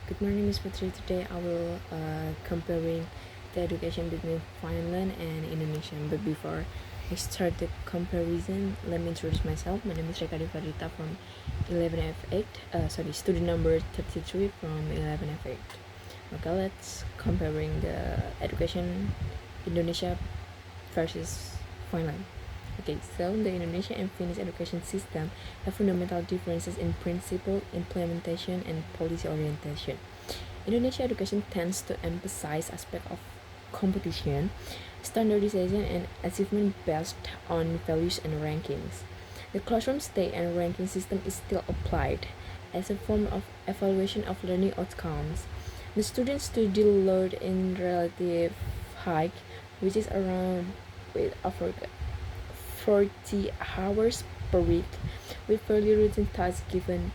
Good morning, Miss Putri. Today I will comparing the education between Finland and Indonesia. But before I start the comparison, let me introduce myself. My name is Rekadi Farita from 11F8. Student number 33 from 11F8. Okay, let's comparing the education Indonesia versus Finland. Okay, so the Indonesian and Finnish education system have fundamental differences in principle, implementation, and policy orientation. Indonesia education tends to emphasize aspects of competition, standardization, and achievement based on values and rankings. The classroom stay and ranking system is still applied as a form of evaluation of learning outcomes. The student study load in relative high, which is around with over 40 hours per week, with fairly routine tasks given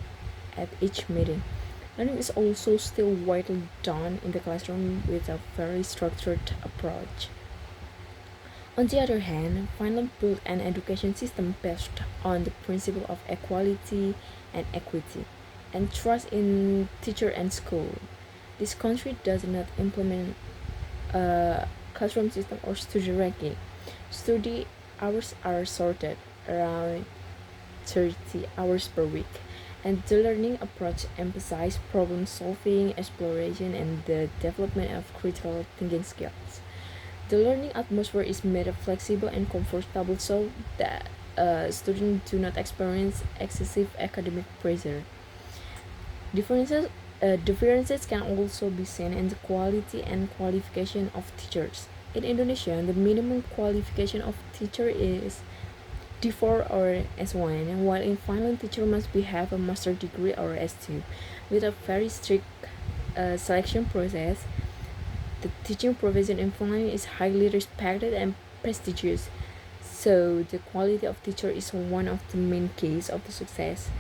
at each meeting. Learning is also still widely done in the classroom with a very structured approach. On the other hand, Finland built an education system based on the principle of equality and equity, and trust in teacher and school. This country does not implement a classroom system or study ranking. Study hours are sorted around 30 hours per week, and the learning approach emphasizes problem solving, exploration, and the development of critical thinking skills. The learning atmosphere is made flexible and comfortable so that students do not experience excessive academic pressure. Differences Differences can also be seen in the quality and qualification of teachers. In Indonesia, the minimum qualification of teacher is D4 or S1, while in Finland, teacher must have a master degree or S2. With a very strict selection process, the teaching profession in Finland is highly respected and prestigious. So the quality of teacher is one of the main keys of the success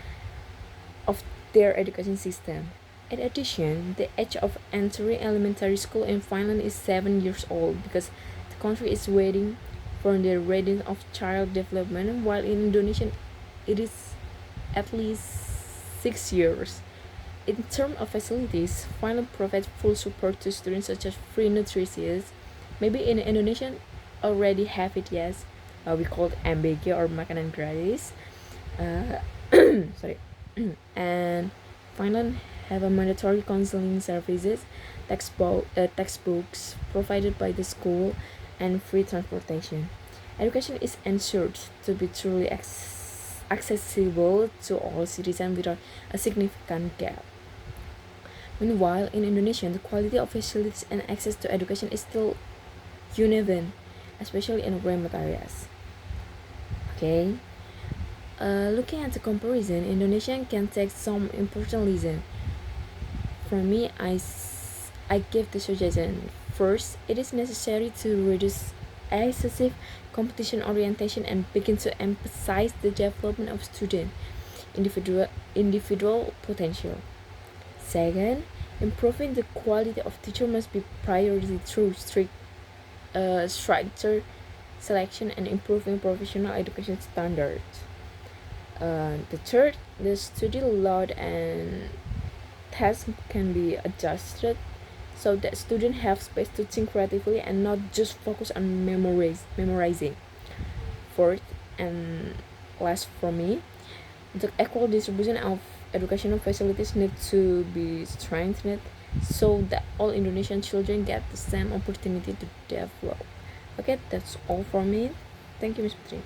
of their education system. In addition, the age of entering elementary school in Finland is 7 years old because the country is waiting for the readiness of child development, while in Indonesia it is at least 6 years. In terms of facilities, Finland provides full support to students such as free nutrition. Maybe in Indonesia already have it, yes. We call it MBG or makanan gratis. Sorry. And Finland have a mandatory counseling services, textbooks provided by the school, and free transportation. Education is ensured to be truly accessible to all citizens without a significant gap. Meanwhile, in Indonesia, the quality of facilities and access to education is still uneven, especially in remote areas. Okay, looking at the comparison, Indonesian can take some important lessons. For me, I give the suggestion. First, it is necessary to reduce excessive competition orientation and begin to emphasize the development of student individual potential. Second, improving the quality of teacher must be priority through strict structure selection and improving professional education standards. The third, the study load and tasks can be adjusted so that students have space to think creatively and not just focus on memorizing. Fourth and last for me, the equal distribution of educational facilities need to be strengthened so that all Indonesian children get the same opportunity to develop. Okay, that's all for me. Thank you, Ms. Putri.